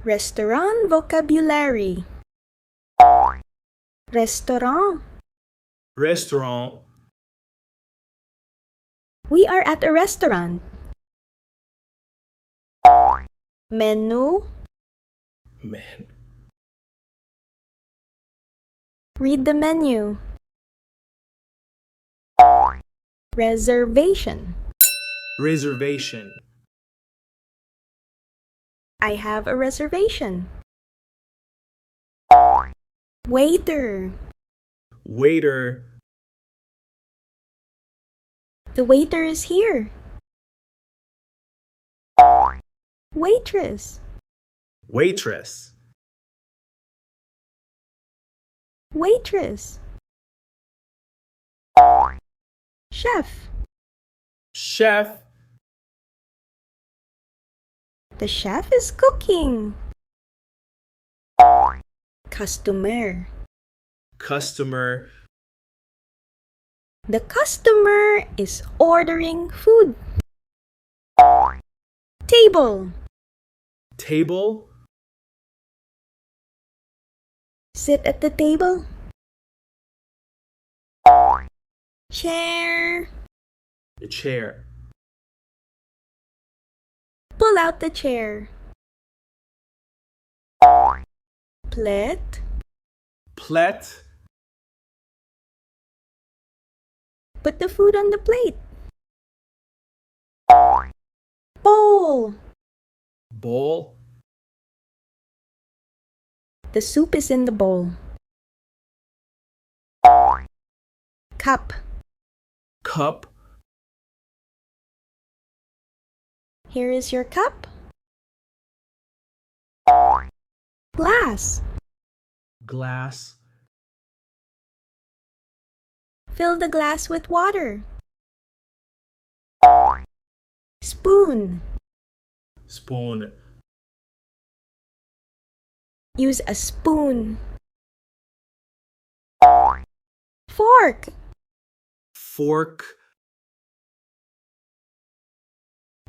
Restaurant vocabulary. Restaurant. Restaurant. We are at a restaurant. Menu. Man. Read the menu. Reservation. Reservation. I have a reservation. Waiter. Waiter. The waiter is here. Waitress. Waitress. Waitress. Chef. Chef. The chef is cooking. Customer. Customer. The customer is ordering food. Table. Table. Sit at the table. Chair. The chair. Pull out the chair. Plate. Plate. Put the food on the plate. Bowl. Bowl. The soup is in the bowl. Cup. Cup. Here is your cup. Glass. Glass. Fill the glass with water. Spoon. Spoon. Use a spoon. Fork. Fork.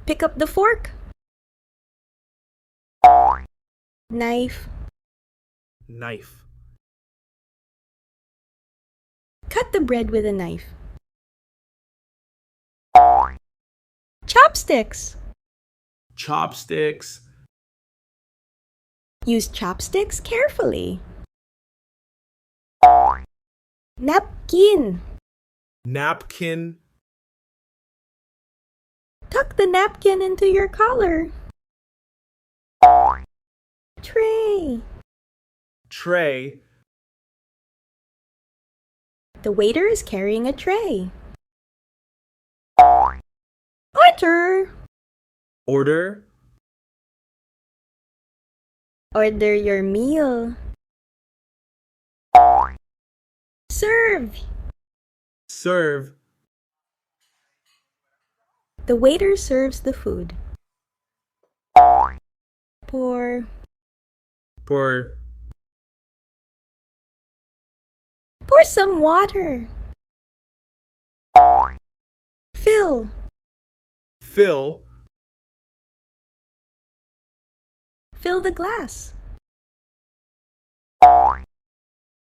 Pick up the fork. Knife. Knife. Cut the bread with a knife. Chopsticks. Chopsticks. Use chopsticks carefully. Napkin. Napkin. Tuck the napkin into your collar. Tray. Tray. The waiter is carrying a tray. Order. Order. Order your meal. Serve. Serve. The waiter serves the food. Pour. Pour. Pour some water. Fill. Fill. Fill the glass.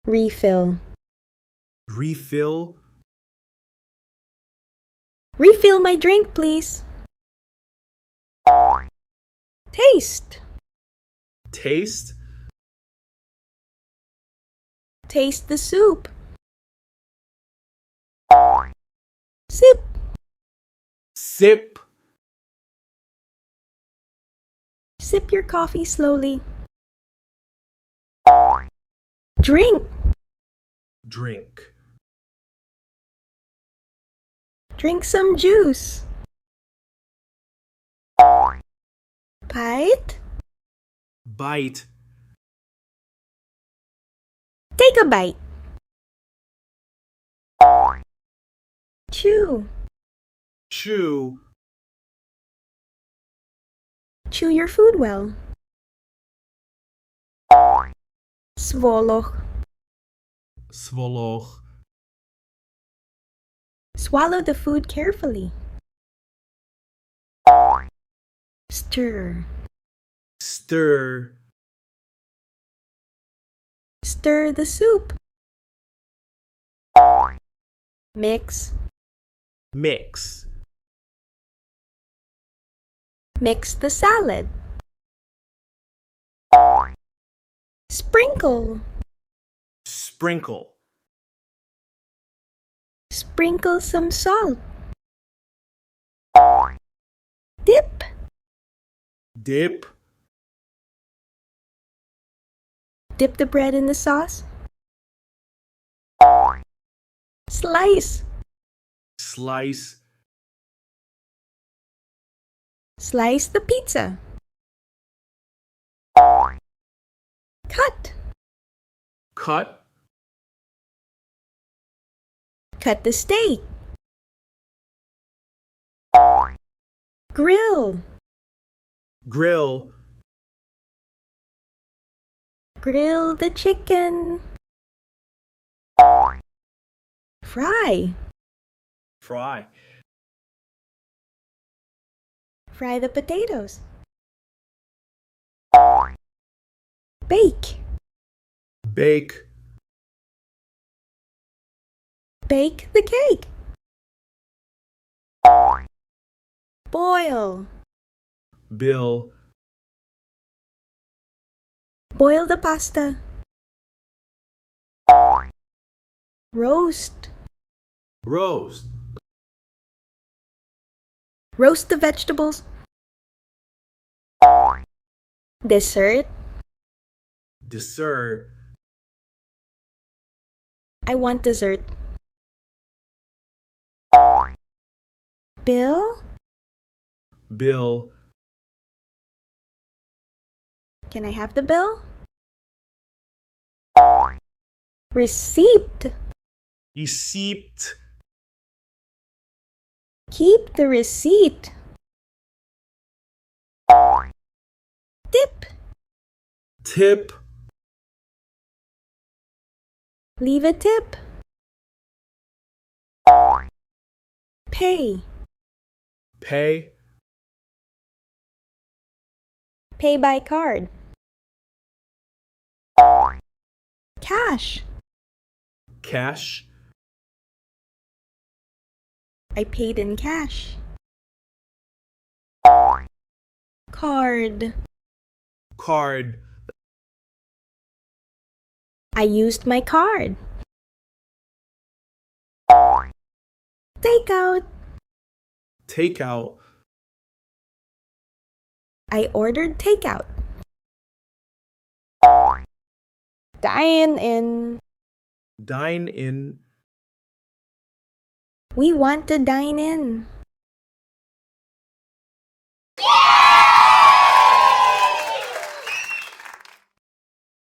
Refill. Refill. Refill my drink, please. Taste. Taste. Taste the soup. Sip. Sip. Sip your coffee slowly. Drink. Drink. Drink some juice. Bite. Bite. Take a bite. Chew. Chew. Chew your food well. Swallow. Swallow. Swallow the food carefully. Stir. Stir. Stir the soup. Mix. Mix. Mix the salad. Sprinkle. Sprinkle. Sprinkle some salt. Dip. Dip. Dip the bread in the sauce. Slice. Slice. Slice the pizza. Cut. Cut. Cut the steak. Grill. Grill. Grill the chicken. Fry. Fry. Fry the potatoes. Bake. Bake. Bake the cake. Boil. Bill. Boil the pasta. Roast. Roast. Roast the vegetables. Dessert. Dessert. I want dessert. Bill? Bill. Can I have the bill? Receipt. Receipt. Keep the receipt. Tip. Tip. Leave a tip. Pay. Pay. Pay by card. Cash. Cash. I paid in cash. Card. Card. I used my card. Takeout. Takeout. I ordered takeout. Dine in. Dine in. We want to dine in.